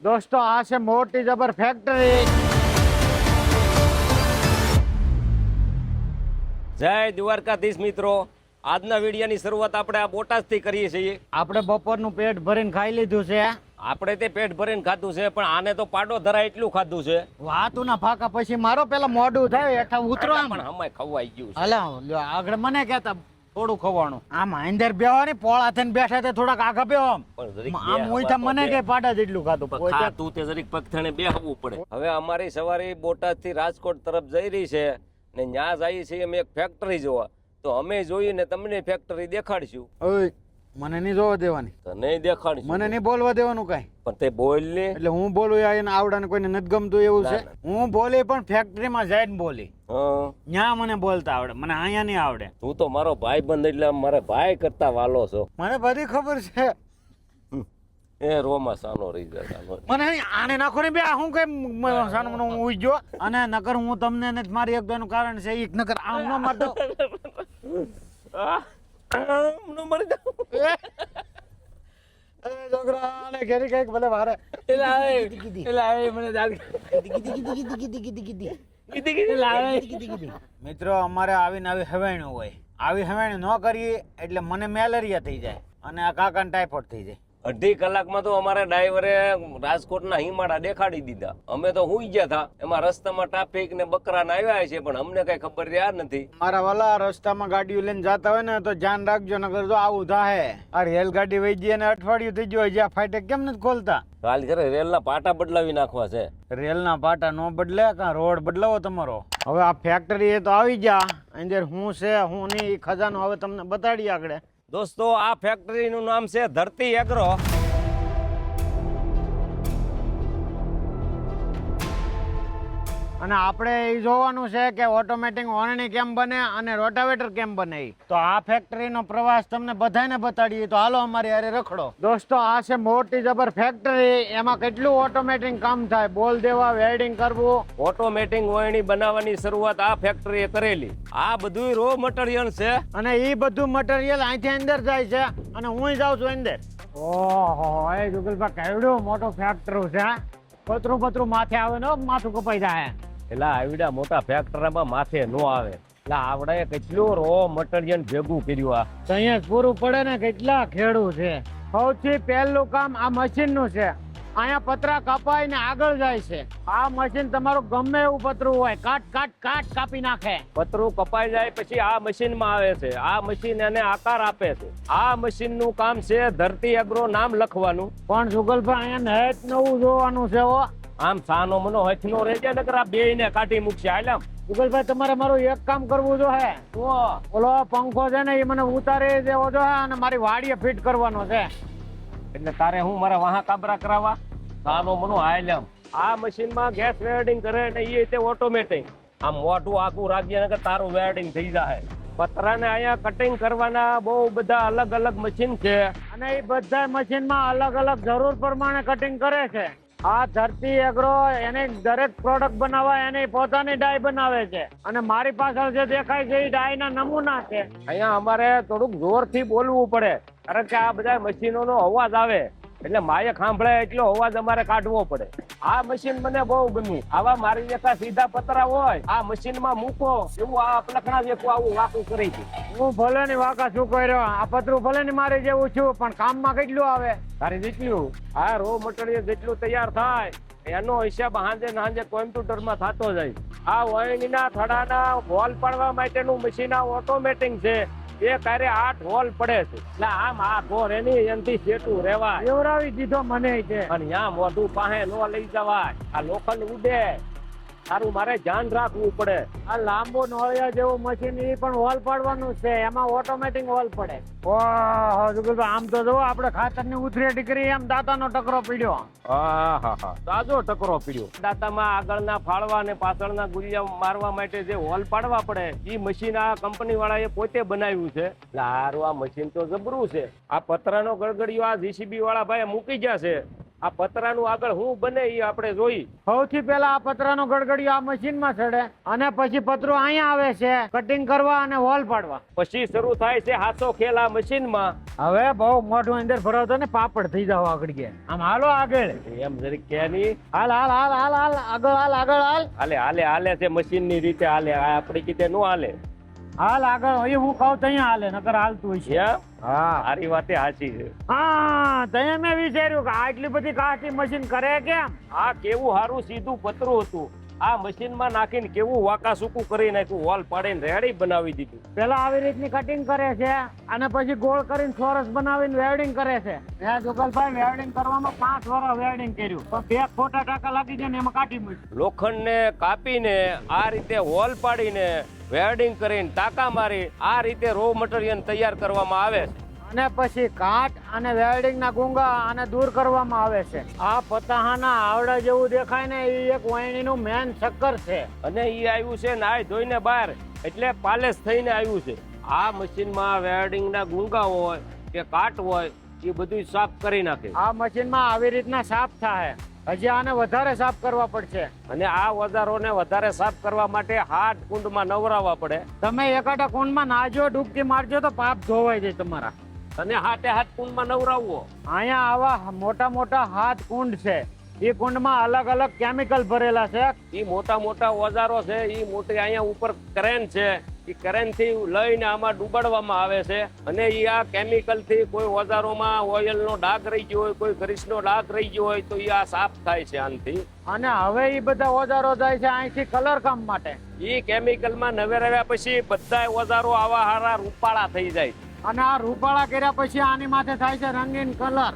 દોસ્તો આ છે મોટી જબર ફેક્ટરી. જય દ્વારકાધીશ મિત્રો, આજના વિડીયોની શરૂઆત આપણે આ બોટાદથી કરીએ છીએ. આપણે બપોરનું પેટ ભરીને ખાઈ લીધું છે. આપણે તે પેટ ભરીને ખાધું છે, પણ આને તો પાડો ધરાય એટલું ખાધું છે. વાતુના ફાકા પછી મારો પેલા મોઢું થાય હેઠા ઉતરો આમ. પણ હમાય ખવાઈ ગયું છે. હાલા લ્યો આગળ મને કહેતા થોડું ખવાનું આમ અંદર બેવાની પોળા થઈને બેઠા તે થોડાક આગળ બેહો આમ. પણ જરીક આમ ઉઈઠા મને કે પાડા જેટલું ખાધું. ખા તું તે જરીક પગથાણે બેહવું પડે. હવે અમારી સવારી બોટાદથી રાજકોટ તરફ જઈ રહી છે ને ન્યા જઈએ છીએ અમે એક ફેક્ટરી જોવા. તો અમે જોઈને તમને ફેક્ટરી દેખાડશું. ઓય મને નહીં જોવા દેવાની, તો નહીં દેખાડશું. મને નહીં બોલવા દેવાનું કાંઈ. પણ તે બોલ ને. એટલે હું બોલું એને આવડા ને કોઈને નથી ગમતું એવું છે. હું બોલી પણ ફેક્ટરીમાં જઈને બોલી. ન્યા મને બોલતા આવડે, મને અહીંયા નહીં આવડે. તું તો મારો ભાઈ બંધ એટલે મારા ભાઈ કરતા વાલો છો. મને બધી ખબર છે. એ રોમા સાનો રહી જાય. મને આને નાખો ને બે હું કઈ સાનો મને હું ઉઈ ગયો અને નકર હું તમને નથી મારી એક બેનું કારણ છે એક નકર આમ ન મારતો. મરી જાઉં. એ છોકરા ને ઘેરી કઈક ભલે વારે મિત્રો અમારે આવીને આવી હવાણું હોય. આવી હવાણી ન કરીએ એટલે મને મેલેરિયા થઈ જાય અને આ કાકાને ટાઈફોઈડ થઈ જાય. 2.5 કલાકમાં તો અમારા ડ્રાઈવરે રાજકોટના હિમાડા દેખાડી દીધા. અમે તો હુઈ ગયા હતા. એમાં રસ્તામાં ટ્રાફિક ને બકરાને આવ્યા છે, પણ અમને કઈ ખબર રહ્યા નથી. મારા વાલા રસ્તામાં ગાડીઓ લઈને જતા હોય ને તો ધ્યાન રાખજો, નકર જો આવું થાય. આ રેલગાડી વહી ગઈ અને અઠવાડિયું થઈ ગયું જ્યાં ફાટક કેમ નથી ખોલતા. કાલ ઘરે રેલના પાટા બદલાવી નાખવા છે. રેલના પાટા નો બદલે કાં રોડ બદલાવો તમારો. હવે આ ફેક્ટરી એ તો આવી ગયા. અંદર હું છે હું નહીં ખજાનો હવે તમને બતાડીએ આગળ. દોસ્તો આ ફેક્ટરીનું નામ છે ધરતી એગ્રો. અને આપણે એ જોવાનું છે કે ઓટોમેટિક ઓરણી કેમ બને અને રોટાવેટર કેમ બને. તો આ ફેક્ટરીનો પ્રવાસ તમને બધાને બતાડીએ. તો હાલો અમારી હારે રખડો. દોસ્તો આ છે મોટી જબર ફેક્ટરી. એમાં કેટલું ઓટોમેટિક કામ થાય. બોલ દેવા, વેલ્ડિંગ કરવું, ઓટોમેટિક ઓરણી બનાવવાની શરૂઆત આ ફેક્ટરીએ કરેલી. આ બધું રો મટીરીયલ છે અને એ બધું મટીરીયલ અહીંથી અંદર જાય છે અને હું જાઉં છું અંદર. ઓહો એ જુગલભાઈ કેવડું મોટો ફેક્ટરી છે. પતરું માથે આવે ને માથું કપાઈ જાય. એટલે આવડા મોટા ફેક્ટરીમાં માથે નો આવે. એટલે આવડે કેટલું રો મટીરીયલ ભેગું કર્યું. આ અહીંયા પૂરું પડે ને કેટલા ખેડૂ છે. સૌથી પહેલું કામ આ મશીન નું છે. અહીંયા પતરા કપાઈ ને આગળ જાય છે. આ મશીન તમારું ગમે એવું પતરું હોય કાટ કાપી નાખે. પતરું કપાઈ જાય પછી આ મશીન માં આવે છે. આ મશીન એને આકાર આપે છે. આ મશીન નું કામ છે ધરતી એગ્રો નામ લખવાનું. પણ જુગલભાઈ અહીંયા નેટ નવું જોવાનું છે. આમ સાનો મનો હથનો રહેજે નકર આ બેયને કાઢી મૂકશે. હાલમ જુગલભાઈ તમારે મારું એક કામ કરવું જો હે. ઓલો પંખો છે ને એ મને ઉતારી દેવો જો અને મારી વાડીએ ફિટ કરવાનો છે. એટલે તારે હું મારા વાહા કાબરા કરાવવા સાનો મનો હાલ્યા. આ મશીનમાં ગેસ વેલ્ડિંગ કરે ને એ તે ઓટોમેટિક આમ મોઢું આખું રાખીએ નકર તારું વેલ્ડિંગ થઈ જાય. પતરાને અહીંયા કટિંગ કરવાના બહુ બધા અલગ અલગ મશીન છે અને એ બધા મશીનમાં અલગ અલગ જરૂર પ્રમાણે કટિંગ કરે છે. આ ધરતી એગ્રો એને દરેક પ્રોડક્ટ બનાવવા એની પોતાની ડાય બનાવે છે અને મારી પાછળ જે દેખાય છે એ ડાય ના નમૂના છે. અહીંયા અમારે થોડુંક જોરથી બોલવું પડે કારણ કે આ બધા મશીનોનો અવાજ આવે એટલે માયક સાંભળે એટલો અવાજ અમારે કાઢવો પડે. આ મશીન મને બહુ ગમ્યું. આવા મારી જેટલા સીધા પતરા હોય આ મશીનમાં મૂકો એવું આ લખણા જેવું આવું વાંકું કરી છે. હું ભલે ની વાંકા શું કર્યો. આ પતરું ભલે ની મારી જેવું છું પણ કામમાં કેટલું આવે તારી જેટલું. આ રો મટીરીયલ જેટલું તૈયાર થાય એનો હિસાબ હાંજે કોમ્પ્યુટરમાં થતો જાય. આ વળણીના થડાના હોલ પાડવા માટેનું મશીન આ ઓટોમેટિક છે. એ કાર્ય 8 હોલ પડે છે. એટલે આમ આ ઘોર એની એનથી સેટું રહેવાય એવરાવી દીધો મને છે. અને ત્યાં મોઢું પાસે નો લઈ જવાય. આ લોખંડ ઉડે સારું મારે ધ્યાન રાખવું પડે. આ લાંબો નળિયા જેવું મશીન એ પણ હોલ પાડવાનું છે. એમાં ઓટોમેટિક હોલ પડે. ઓહો જુગલભાઈ આમ તો જો આપણે ખાતરની ઉથરેટી કરી એમ દાતાનો ટકરો પીડ્યો. તાજો ટકરો પીડ્યો. દાતામાં આગળના ફાળવા અને પાછળના ગુલિયા મારવા માટે જે હોલ પાડવા પડે એ મશીન આ કંપની વાળાએ પોતે બનાવ્યું છે. એટલે હારું આ મશીન તો જબરું છે. આ પતરાનો ગળગડિયો આ જીસીબી વાળા ભાઈ મૂકી ગયા છે આ પતરાનું આગળ શું બને એ આપણે જોઈ. સૌથી પહેલા આ પતરાનો ગડગડિયો આ મશીનમાં ચડે અને પછી પતરું અહીંયા આવે છે કટિંગ કરવા અને વોલ પાડવા. પછી શરૂ થાય છે હાથો ખેલ આ મશીનમાં. હવે બહુ મોઢું અંદર ભરાવતો ને પાપડ થઈ જાવ આગળ ગયા. આમ હાલો આગળ. એમ જરીક કે નહીં. હાલ હાલ હાલ હાલ હાલ આગળ હાલ આગળ હાલ હાલે હાલે હાલે છે મશીન ની રીતે હાલે. આ આપણી કીધે નો હાલે. હાલ આગળ અહીં હું કહું ત્યાં હાલે નકર હાલતું હોય છે. એમ? હા મારી વાતે સાચી છે. હા ત્યાં મેં વિચાર્યું કે આટલી બધી કાચી મશીન કરે કેમ. આ કેવું સારું સીધું પતરું હતું. આ મશીનમાં નાખીને કેવું વાકા સૂકું કરી નાખ્યું. વોલ પાડીને રેડી બનાવી દીધું. પેલા આવી રીતની કટિંગ કરે છે અને પછી ગોળ કરીને ચોરસ બનાવીને વેલ્ડિંગ કરે છે. મેં જુગલભાઈ વેલ્ડિંગ કરવામાં 5 વર્ષ વેલ્ડિંગ કર્યું પણ 2 ખોટા ટાંકા લાગી જાય ને એમાં કાઢી મૂક્યું. લોખંડને કાપીને આ રીતે વોલ પાડીને વેલ્ડિંગ કરીને ટાંકા મારી આ રીતે રો મટીરિયલ તૈયાર કરવામાં આવે છે. અને પછી કાટ અને વેલ્ડિંગ ના ગુંગા અને દૂર કરવામાં આવે છે. આ પતાહાના આવડા જેવું દેખાય ને એ એક વાયણીનું મેન ચક્કર છે. અને એ આવ્યું છે નાઈ ધોઈને બહાર એટલે પાલેશ થઈને આવ્યું છે. આ મશીનમાં વેલ્ડિંગ ના ગુંગા હોય કે કાટ હોય એ બધું સાફ કરી નાખે. આ મશીનમાં આવી રીતના સાફ થાય. હજી આને વધારે સાફ કરવા પડશે. અને આ ઓજારોને વધારે સાફ કરવા માટે હાથ કુંડમાં નવરાવવા પડે. તમે એકાદા કુંડમાં નાજો ડૂબકી મારજો તો પાપ ધોવાઈ જાય તમારા. અને હાથે હાથ કુંડમાં નવરાવવો. અહીંયા આવા મોટા મોટા હાથ કુંડ છે. એ કુંડમાં અલગ અલગ કેમિકલ ભરેલા છે. એ મોટા મોટા ઓજારો છે. એ મોટી અહીંયા ઉપર ક્રેન છે. એ ક્રેન થી લઈને આમાં ડૂબાડવામાં આવે છે. અને એ આ કેમિકલ થી કોઈ ઓજારોમાં ઓઇલ નો ડાઘ રહી ગયો હોય, કોઈ ગ્રીસ નો ડાઘ રહી ગયો હોય તો એ આ સાફ થાય છે આનાથી. અને હવે એ બધા ઓજારો જાય છે અહીંથી કલર કામ માટે. એ કેમિકલ માં નવેરાવ્યા પછી બધા ઓજારો આવા હારા રૂપાળા થઈ જાય. અને આ રૂપાળા કર્યા પછી આની માથે થાય છે રંગીન કલર.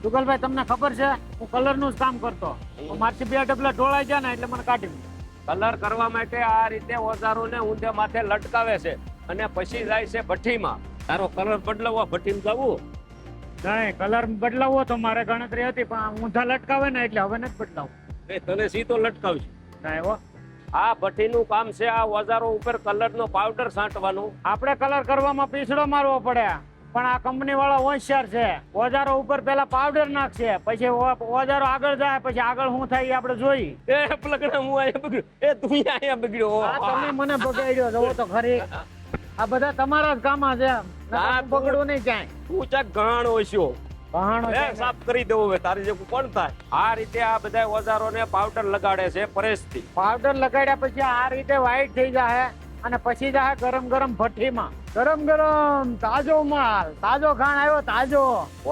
જુગલભાઈ તમને ખબર છે હું કલર નું જ કામ કરતો. મારથી 2 ડબલા ઢોળાઈ જાય ને એટલે મને કાઢી મૂકે. કલર કરવા માટે આ રીતે ઓજારોને ઊંધે માથે લટકાવે છે અને પછી જાય છે ભઠ્ઠીમાં. તારો કલર બદલાવવા ભઠ્ઠીમાં જવું? નહીં, કલર બદલાવવો તો મારે ગણતરી હતી પણ ઊંધા લટકાવે ને એટલે હવે નથી બદલાવું. તને સીધો લટકાવશે. નહીં હો. આ ભઠ્ઠીનું કામ છે આ ઓજારો ઉપર કલરનો પાવડર છાંટવાનું. આપણે કલર કરવામાં પીસડો મારવો પડે પણ આ કંપની વાળા હોશિયાર છે. ઓજારો ઉપર પેલા પાવડર નાખશે પછી ઓજારો આગળ જાય પછી આગળ શું થાય એ આપણે જોઈ. એ પલકડા હું અહીંયા બગડ્યો. એ તું અહીંયા બગડ્યો. આ તમે મને બગાડ્યો જોવો તો ખરી. આ બધા તમારા જ કામ છે. બગડવું નહીં ક્યાંય. તું ચાક ઘાણ ઓછો બહાણો છે. સાફ કરી દેવો હવે તારી જેવું કોણ થાય. આ રીતે આ બધા ઓજારોને પાવડર લગાડે છે પ્રેસથી. પાવડર લગાડ્યા પછી આ રીતે વ્હાઈટ થઈ જાય અને પછી જાય ગરમ ગરમ ભઠ્ઠીમાં. ગરમ ગરમ તાજો માલ, તાજો ઘાણ આવ્યો તાજો.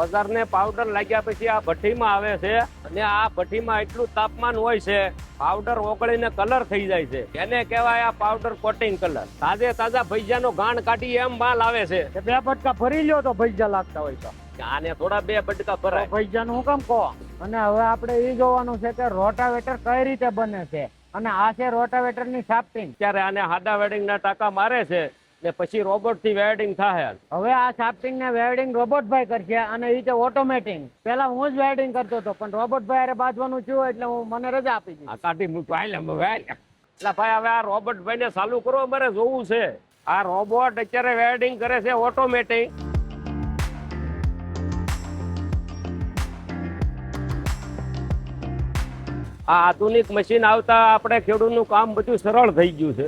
ઓજારને પાવડર લાગ્યા પછી આ ભઠ્ઠીમાં આવે છે અને આ ભઠ્ઠીમાં એટલું તાપમાન હોય છે પાવડર ઓગળીને કલર થઈ જાય છે. એને કહેવાય આ પાવડર કોટિંગ કલર. તાજે તાજા ભજીયાનો ઘાણ કાઢી એમ માલ આવે છે. 2 બટકા ભરી લ્યો તો ભજીયા લાગતા હોય તો. આને થોડા 2 બટકા ભરાય. ભજીયાનું હું કામ કહો. અને હવે આપણે એ જોવાનું છે કે રોટાવેટર કઈ રીતે બને છે અને આ છે રોટાવેટર ની શાફ્ટિંગ. ત્યારે આને હાડા વેલ્ડિંગ ના ટાંકા મારે છે ને પછી રોબોટ થી વેલ્ડિંગ થાય. હવે આ શાફ્ટિંગ ને વેલ્ડિંગ રોબોટભાઈ કરશે અને એ છે ઓટોમેટિક. પેલા હું જ વેલ્ડિંગ કરતો હતો પણ રોબોટભાઈ અરે બાંધવાનું થયું એટલે હું મને રજા આપી દીધી. આ કાઢી મૂકવા એટલે ભાઈ હવે આ રોબોટભાઈ ને ચાલુ કરો અમારે જોવું છે. આ રોબોટ અત્યારે વેલ્ડિંગ કરે છે ઓટોમેટિક. આ આધુનિક મશીન આવતા આપણે ખેડૂતનું કામ બધું સરળ થઈ ગયું છે.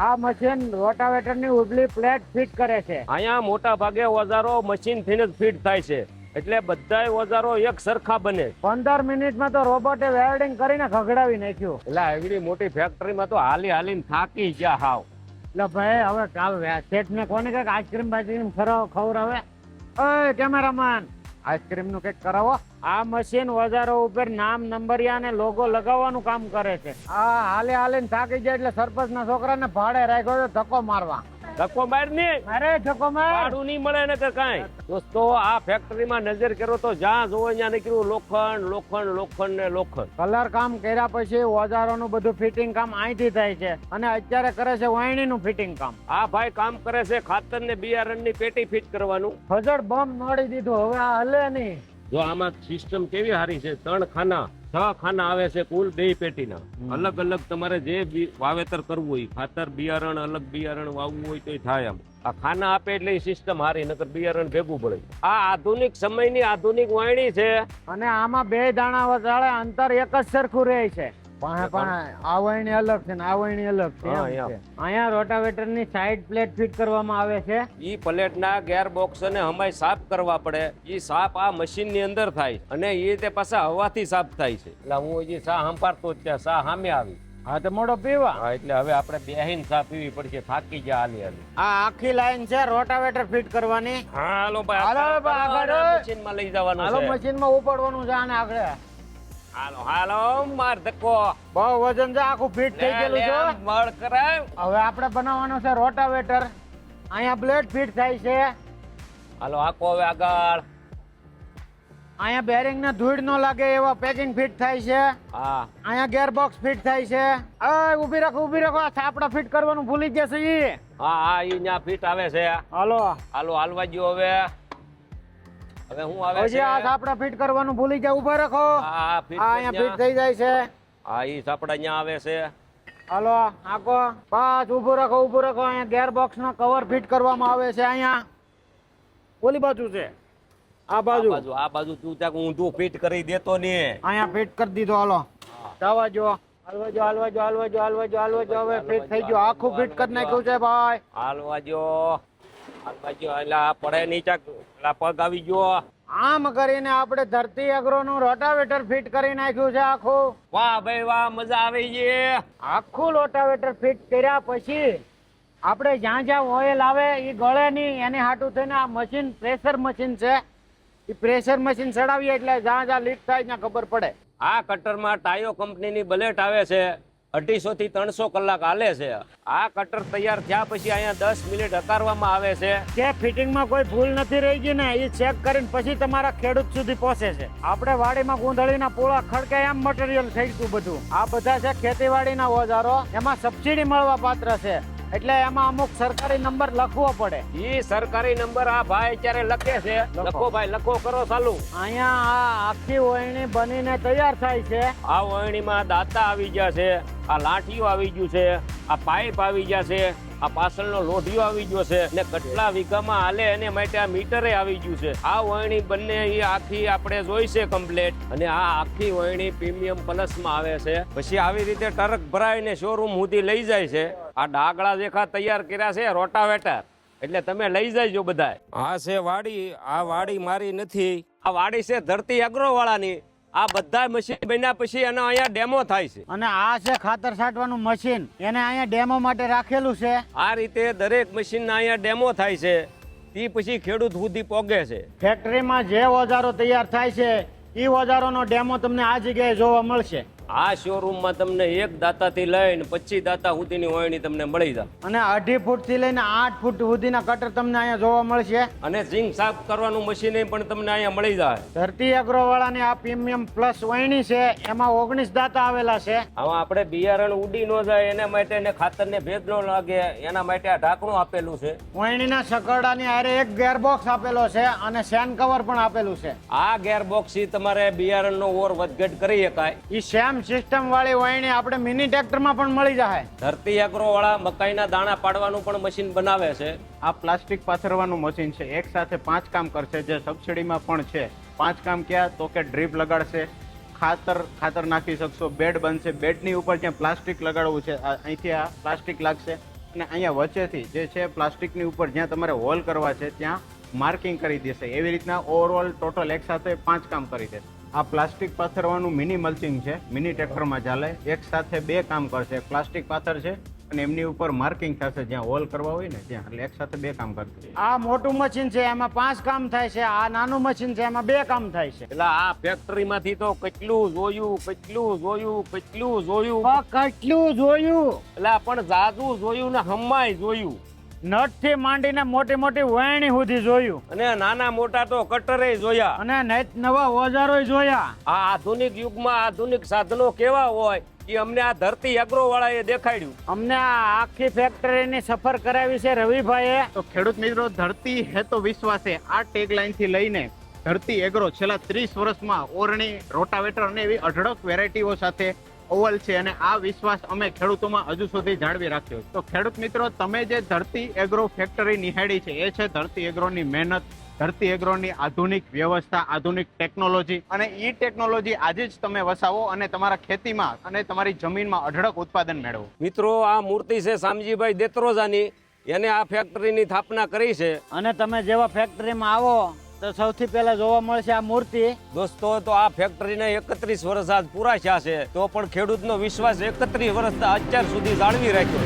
આ મશીન રોટાવેટર ની ઉભલી પ્લેટ ફિટ કરે છે. અહીંયા મોટા ભાગે ઓજારો મશીન થી જ ફિટ થાય છે એટલે બધાય ઓજારો એક સરખા બને. 15 મિનિટમાં તો રોબોટે વેલ્ડિંગ કરીને ખગડાવી નાખ્યું. એટલે એવડી મોટી ફેક્ટરીમાં તો હાલીને થાકી ગયા હાવ. એટલે ભાઈ હવે કાલ શેઠ ને કોને કઈક આઈસ્ક્રીમ બાઈસ્ક્રીમ ખવડાવે. ઓય કેમેરામેન આઈસ્ક્રીમ નું કઈક કરાવો. આ મશીન ઓજારો ઉપર નામ નંબરિયા અને લોગો લગાવવાનું કામ કરે છે. આ હાલે થાકી જાય એટલે સરપંચ ના છોકરાને ભાડે રાખ્યો છે ધક્કો મારવા. ધક્કો માર ની અરે ધક્કો માર. ભાડું નહીં મળે ને કે કાંઈ. દોસ્તો આ ફેક્ટરીમાં નજર કરો તો જ્યાં જોવો ત્યાં નીકળ્યું લોખંડ લોખંડ લોખંડ ને લોખંડ. કલર કામ કર્યા પછી ઓજારોનું બધું ફિટિંગ કામ અહીંથી થાય છે અને અત્યારે કરે છે વાયણીનું ફિટિંગ કામ. આ ભાઈ કામ કરે છે ખાતર ને બિયારણની પેટી ફિટ કરવાનું. ફજડ બમ નડી દીધું હવે આ હલે નહીં. જો આમાં સિસ્ટમ કેવી સારી છે. 3 ખાના 6 ખાના આવે છે કુલ 2 પેટીના. અલગ અલગ તમારે જે વાવેતર કરવું હોય ખાતર બિયારણ અલગ બિયારણ વાવવું હોય તો થાય. આમ આ ખાના આપે એટલે એ સિસ્ટમ હારી, નકર બિયારણ ભેગું પડે. આ આધુનિક સમયની આધુનિક વાયણી છે. અને આમાં બે દાણા વચાળે અંતર એક જ સરખું રહે છે. પણ આ વયણી અલગ છે ને આ વયણી અલગ છે. હા, એમ છે. અહીંયા રોટાવેટર ની સાઈડ પ્લેટ ફિટ કરવામાં આવે છે. ઈ પ્લેટના ગેર બોક્સ ને હમાય સાફ કરવા પડે. ઈ સાફ આ મશીન ની અંદર થાય અને એ તે પાછા હવાથી સાફ થાય છે. એટલે હું હજી સા હંપારતો જ ત્યાં સા સામે આવી. હા તો મોડો પીવા. હા, એટલે હવે આપણે બેહીને સા પીવી પડશે. થાકી ગયા હાલી હાલી. આ આખી લાઈન છે રોટાવેટર ફિટ કરવાની. હા, હાલો હાલો ભાઈ, આગળ. મશીન માં લઈ જવાનું હાલો છે. મશીન માં ઉપાડવાનું છે આને આગળ. હાલો હાલો માર ધક્કો. બહુ વજન છે, આખું ફિટ થઈ ગયેલું છે. મળ કરાય. હવે આપણે બનાવવાનું છે રોટાવેટર. અહીંયા બ્લેડ ફિટ થાય છે. હાલો આખો હવે આગળ. અહીંયા બેરિંગ ને ધૂળ ન લાગે એવા પેકિંગ ફિટ થાય છે. હા, અહીંયા ગેર બોક્સ ફિટ થાય છે. ઊભી રાખો આ થાપડા ફિટ કરવાનું ભૂલી ગયા છે ઈ. હા, હા, ઈ ન્યા ફિટ આવે છે. હાલો હાલો હાલવા ગયો હવે. હવે હું આવે હજી છે? આ થાપડા ફિટ કરવાનું ભૂલી ગયા, ઊભા રાખો. હા, ફિટ આ અહીંયા ફિટ થઈ જાય છે. હા, ઈ સાપડા ન્યા આવે છે. હાલો આખો પાછ ઊભું રાખો. અહીંયા ગેર બોક્સ નો કવર ફિટ કરવામાં આવે છે. અહીંયા ઓલી બાજુ છે, આ બાજુ. આ બાજુ તું ત્યાં ઊંધું ફિટ કરી દેતો ને. અહીંયા ફિટ કરી દીધો. હાલો જવા જો. હાલવા જો. હવે ફિટ થઈ ગયો, આખું ફિટ કરી નાખ્યું છે ભાઈ. હાલવા જો. એટલે પડે નીચે પગ આવી ગયો. આમ કરીને આપણે ધરતી એગ્રો નું રોટાવેટર ફિટ કરી નાખ્યું છે આખું. વાહ ભાઈ વાહ, મજા આવી ગઈ. આખું રોટાવેટર ફિટ કર્યા પછી આપણે જ્યાં જ્યાં ઓઇલ આવે એ ગળે નહીં, એની હાટું થઈને આ મશીન પ્રેશર મશીન છે. એ પ્રેશર મશીન ચડાવીએ એટલે જ્યાં જ્યાં લીક થાય ત્યાં ખબર પડે. આ કટરમાં ટાયો કંપનીની બલેટ આવે છે. 250 થી 300 કલાક હાલે છે. આ કટર તૈયાર થયા પછી અહીંયા 10 મિનિટ હકારવામાં આવે છે કે ફિટિંગમાં કોઈ ભૂલ નથી રહી ગઈ ને એ ચેક કરીને પછી તમારા ખેડૂત સુધી પહોંચે છે. આપણે વાડીમાં ગુંદળીના પોળા ખડકે એમ મટીરિયલ થઈ ગયું બધું. આ બધા છે ખેતીવાડીના ઓજારો, એમાં સબસિડી મળવા પાત્ર છે. એટલે એમાં અમુક સરકારી નંબર લખવો પડે. ઈ સરકારી નંબર આ ભાઈ અત્યારે લખે છે. લખો ભાઈ, લખો, કરો ચાલુ. અહીંયા આ આખી વયણી બનીને તૈયાર થાય છે. આ વયણીમાં દાંતા આવી ગયા છે, આ લાઠીઓ આવી ગયું છે, આ પાઇપ આવી ગયા છે, આ પાછળનો લોઢિયો આવી ગયો છે ને કેટલા વીઘામાં હાલે એને માટે આ મીટરે આવી ગયું છે. આ વયણી બંને એ આખી આપણે જોઈ છે કમ્પ્લેટ. અને આ આખી વયણી પ્રીમિયમ પ્લસ માં આવે છે. પછી આવી રીતે ટરક ભરાઈને શોરૂમ સુધી લઈ જાય છે. આ ડાગડા દેખા તૈયાર કર્યા છે રોટાવેટર, એટલે તમે લઈ જજો બધા. આ છે વાડી. આ વાડી મારી નથી, આ વાડી છે ધરતી એગ્રો વાળાની. આ બધા મશીન બન્યા પછી એનો અહીંયા ડેમો થાય છે. અને આ છે ખાતર છાંટવાનું મશીન, એને અહીંયા ડેમો માટે રાખેલું છે. આ રીતે દરેક મશીનના અહીંયા ડેમો થાય છે. તે પછી ખેડૂત સુધી પોગે છે. ફેક્ટરીમાં જે ઓજારો તૈયાર થાય છે એ ઓજારોનો ડેમો તમને આ જગ્યાએ જોવા મળશે. આ શોરૂમમાં તમને 1 દાંતાથી લઈને 25 દાંતા સુધીની વયણી તમને મળી જાય. અને 2.5 ફૂટથી લઈને 8 ફૂટ સુધીના કટર તમને અહીંયા જોવા મળશે. અને ઝીંક સાફ કરવાનું મશીન પણ તમને અહીંયા મળી જાય. ધરતી એગ્રો વાળાની આ પ્રીમિયમ પ્લસ વયણી છે, એમાં 19 દાંતા આવેલા છે. આમાં આપણે બિયારણ ઉડી ન જાય એના માટે ને ખાતરને ભેજ ન લાગે એના માટે આ ઢાંકણું આપેલું છે. વયણીના સકરડાની હારે એક ગેરબોક્સ આપેલો છે અને સેન કવર પણ આપેલું છે. આ ગેરબોક્સ થી તમારે બિયારણનો ઓર વધઘટ કરી શકાય. ઈ સેમ સિસ્ટમ વાળી વયણી આપણે મિની ટ્રેક્ટરમાં પણ મળી જાય. ધરતી એગ્રો વાળા મકાઈના દાણા પાડવાનું પણ મશીન બનાવે છે. આ પ્લાસ્ટિક પાથરવાનું મશીન છે, એક સાથે 5 કામ કરશે, જે સબસિડીમાં પણ છે. 5 કામ ક્યાં તો કે ડ્રીપ લગાડશે, ખાતર નાખી શકશો, બેડ બનશે, બેડની ઉપર જ્યાં પ્લાસ્ટિક લગાડવું છે અહીંથી આ પ્લાસ્ટિક લાગશે અને અહીંયા વચ્ચેથી જે છે પ્લાસ્ટિકની ઉપર જ્યાં તમારે હોલ કરવા છે ત્યાં માર્કિંગ કરી દેશે. એવી રીતના ઓવરઓલ ટોટલ એક સાથે 5 કામ કરી દેશે. આ પ્લાસ્ટિક પાથરવાનું મિની મલ્ચિંગ છે, મિની ટ્રેક્ટરમાં ચાલે. એક સાથે 2 કામ કરશે, પ્લાસ્ટિક પાથર છે અને એમની ઉપર માર્કિંગ થશે જ્યાં હોલ કરવા હોય ને ત્યાં, એટલે એક સાથે 2 કામ કરશે. આ મોટું મશીન છે એમાં 5 કામ થાય છે, આ નાનું મશીન છે એમાં 2 કામ થાય છે. એટલે આ ફેક્ટરીમાંથી તો કેટલું જોયું. કેટલું જોયું એટલે પણ જાદુ જોયું ને હમાય જોયું. નટ થી માંડીને મોટી મોટી વયણી સુધી જોયું અને નાના મોટા તો કટરે જોયા અને નવા ઓજારો જોયા. આ આધુનિક યુગમાં આધુનિક સાધનો કેવા હોય એ અમને આ ધરતી એગ્રો વાળાએ દેખાડ્યું. અમને આ આખી ફેક્ટરીની સફર કરાવી છે રવિભાઈએ. તો ખેડૂત મિત્રો, ધરતી હે તો વિશ્વાસે આ ટેગલાઈન થી લઈને ધરતી એગ્રો છેલ્લા 30 વર્ષમાં ઓરણી, રોટાવેટર અને એવી અઢળક વેરાયટીઓ સાથે અવ્વલ છે અને આ વિશ્વાસ અમે ખેડૂતોમાં હજુ સુધી જાળવી રાખ્યો છે. તો ખેડૂત મિત્રો, તમે જે ધરતી એગ્રો ફેક્ટરી નિહાળી છે એ છે ધરતી એગ્રોની મહેનત, ધરતી એગ્રોની આધુનિક વ્યવસ્થા, આધુનિક ટેકનોલોજી. અને ઈ ટેકનોલોજી આજે જ તમે વસાવો અને તમારા ખેતીમાં અને તમારી જમીનમાં અઢળક ઉત્પાદન મેળવો. મિત્રો, આ મૂર્તિ છે શામજીભાઈ દેત્રોજાની. એને આ ફેક્ટરીની સ્થાપના કરી છે. અને તમે જેવા ફેક્ટરીમાં આવો તો સૌથી પહેલા જોવા મળશે આ મૂર્તિ. દોસ્તો, તો આ ફેક્ટરીને 31 વર્ષ આજ પૂરા થયા છે, તો પણ ખેડૂતનો વિશ્વાસ 31 વર્ષ અત્યાર સુધી જાળવી રાખ્યો.